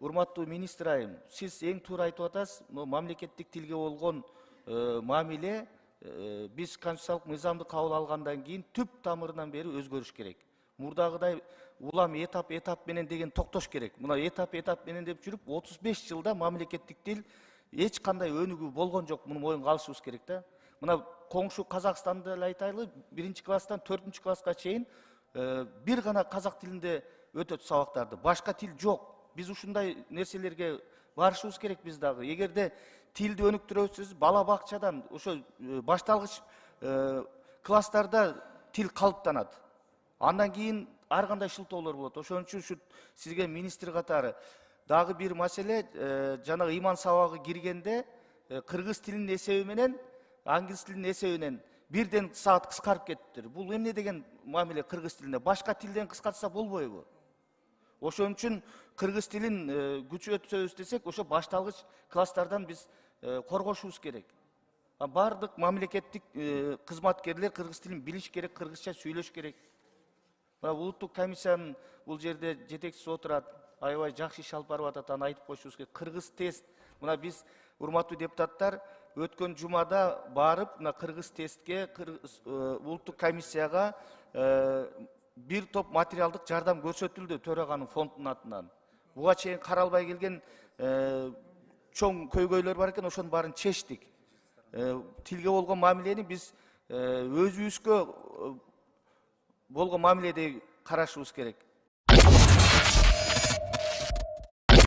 Урматтуу министр айым, сиз эң туура айтып атасыз. Мамлекеттик тилге болгон мамиле биз конституциялык мыйзамды кабыл алгандан кийин түп тамырынан бери өзгөрүш керек. Мурдагыдай улам этап менен деген токтош керек. Мына этап менен деп жүрүп 35 жылда мамлекеттик тил эч кандай өнүгүү болгон жок. Муну моюнга алышыбыз керек да. Мына коңшу Казакстанды эле айтайлы, 1-класстан 4-класска чейин бир гана казак тилинде өтөт сабактарды. Башка тил жок. Биз ушундай нерселерге барышыбыз керек биз дагы. Эгерде тилди өнүктүрөбүз, бала бакчадан ошо башталгыч класстарда тил калыптанат. Андан кийин ар кандай шылтоолор болот. Ошон үчүн сизге министр катары дагы бир маселе, жанагы ыйман сабагы киргенде кыргыз тилинин эсеби менен англис тилинин эсебинен бирден саат кыскарып кетиптир. Бул эмне деген мамиле кыргыз тилине? Башка тилден кыскартса болбойбу? Ошон үчүн кыргыз тилин күчөтөбүз десек, ошо башталгыч класстардан биз коргошубуз керек. Бардык мамлекеттик кызматкерлер кыргыз тилин билиш керек, кыргызча сүйлөш керек. Улуттук комиссиянын бул жерде жетекчиси отурат, аябай жакшы иш алып барып атат, аны айтып коюшубуз керек. Кыргыз тест. Мына биз, урматтуу депутаттар, өткөн жумада барып, мына кыргыз тестке, улуттук комиссияга бир топ материалдык жардам көрсөтүлдү төраганын фондунун атынан. Буга чейин каралбай келген чоң көйгөйлөр бар экен, ошонун баарын чечтик. Тилге болгон мамилени биз өзүбүзгө болгон мамиледей карашыбыз керек.